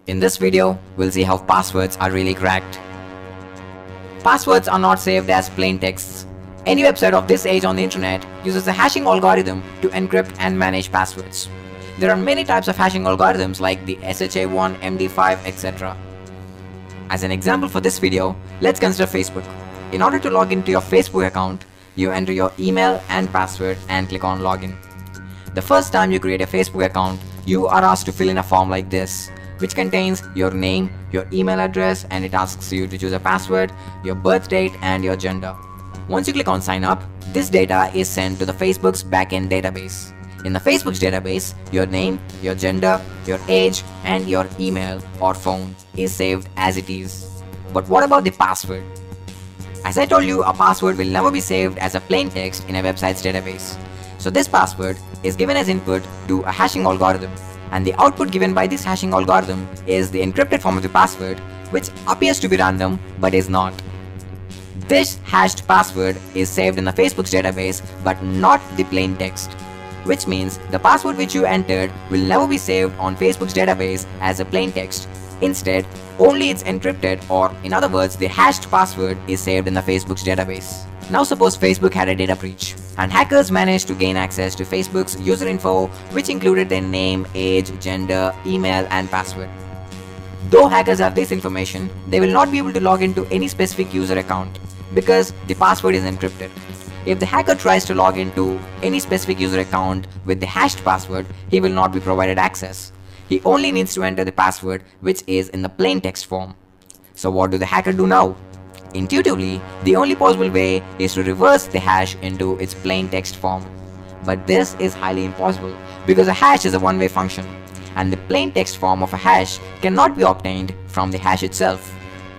In this video, we'll see how passwords are really cracked. Passwords are not saved as plain texts. Any website of this age on the internet uses a hashing algorithm to encrypt and manage passwords. There are many types of hashing algorithms like the SHA-1, MD5, etc. As an example for this video, let's consider Facebook. In order to log into your Facebook account, you enter your email and password and click on login. The first time you create a Facebook account, you are asked to fill in a form like this, which contains your name, your email address, and it asks you to choose a password, your birth date, and your gender. Once you click on sign up, this data is sent to the Facebook's backend database. In the Facebook's database, your name, your gender, your age, and your email or phone is saved as it is. But what about the password? As I told you, a password will never be saved as a plain text in a website's database. So this password is given as input to a hashing algorithm, and the output given by this hashing algorithm is the encrypted form of the password, which appears to be random but is not. This hashed password is saved in the Facebook's database but not the plain text, which means the password which you entered will never be saved on Facebook's database as a plain text. Instead, only its encrypted, or in other words, the hashed password is saved in the Facebook's database. Now suppose Facebook had a data breach, and hackers managed to gain access to Facebook's user info, which included their name, age, gender, email, and password. Though hackers have this information, they will not be able to log into any specific user account because the password is encrypted. If the hacker tries to log into any specific user account with the hashed password, he will not be provided access. He only needs to enter the password, which is in the plain text form. So what do the hacker do now? Intuitively, the only possible way is to reverse the hash into its plain text form. But this is highly impossible because a hash is a one-way function, and the plain text form of a hash cannot be obtained from the hash itself.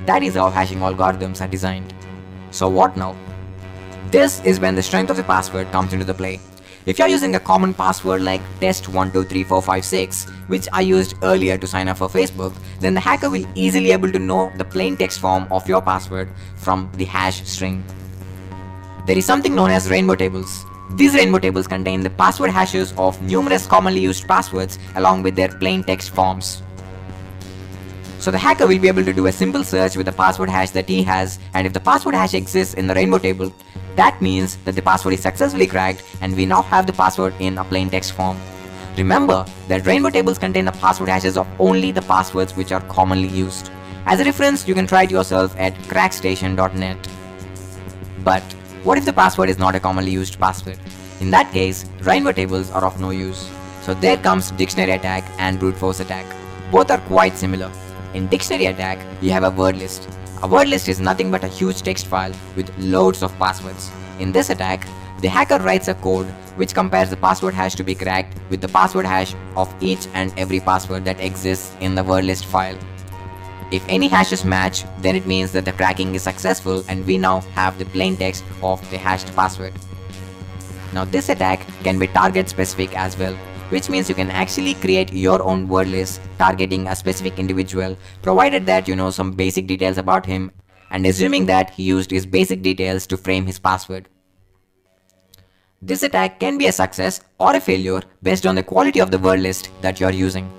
That is how hashing algorithms are designed. So what now? This is when the strength of the password comes into the play. If you are using a common password like test123456, which I used earlier to sign up for Facebook, then the hacker will easily able to know the plain text form of your password from the hash string. There is something known as rainbow tables. These rainbow tables contain the password hashes of numerous commonly used passwords along with their plain text forms. So the hacker will be able to do a simple search with the password hash that he has, and if the password hash exists in the rainbow table, that means that the password is successfully cracked and we now have the password in a plain text form. Remember that rainbow tables contain the password hashes of only the passwords which are commonly used. As a reference, you can try it yourself at crackstation.net. But what if the password is not a commonly used password? In that case, rainbow tables are of no use. So there comes dictionary attack and brute force attack. Both are quite similar. In dictionary attack, you have a word list. A word list is nothing but a huge text file with loads of passwords. In this attack, the hacker writes a code which compares the password hash to be cracked with the password hash of each and every password that exists in the word list file. If any hashes match, then it means that the cracking is successful and we now have the plain text of the hashed password. Now this attack can be target specific as well, which means you can actually create your own word list targeting a specific individual, provided that you know some basic details about him and assuming that he used his basic details to frame his password. This attack can be a success or a failure based on the quality of the word list that you are using.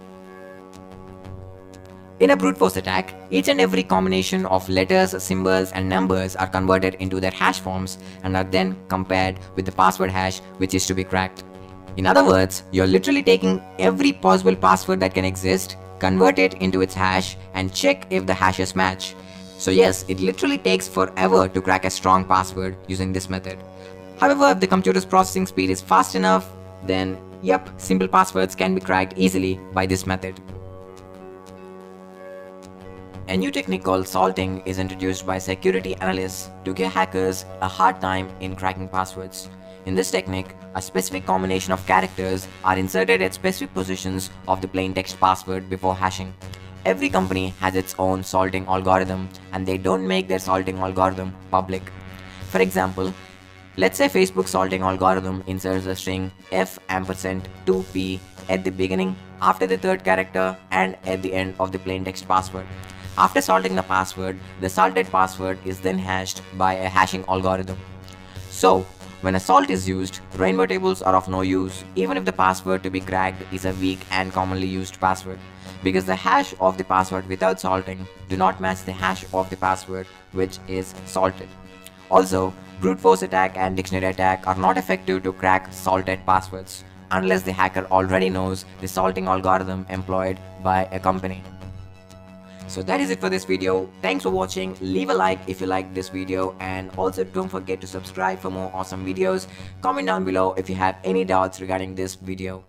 In a brute force attack, each and every combination of letters, symbols, and numbers are converted into their hash forms and are then compared with the password hash which is to be cracked. In other words, you're literally taking every possible password that can exist, convert it into its hash, and check if the hashes match. So yes, it literally takes forever to crack a strong password using this method. However, if the computer's processing speed is fast enough, then yep, simple passwords can be cracked easily by this method. A new technique called salting is introduced by security analysts to give hackers a hard time in cracking passwords. In this technique, a specific combination of characters are inserted at specific positions of the plain text password before hashing. Every company has its own salting algorithm and they don't make their salting algorithm public. For example, let's say Facebook salting algorithm inserts the string f&2p at the beginning, after the third character, and at the end of the plain text password. After salting the password, the salted password is then hashed by a hashing algorithm. So, when a salt is used, rainbow tables are of no use, even if the password to be cracked is a weak and commonly used password. because the hash of the password without salting do not match the hash of the password which is salted. Also, brute force attack and dictionary attack are not effective to crack salted passwords unless the hacker already knows the salting algorithm employed by a company. So that is it for this video. Thanks for watching. Leave a like if you liked this video, and also don't forget to subscribe for more awesome videos. Comment down below if you have any doubts regarding this video.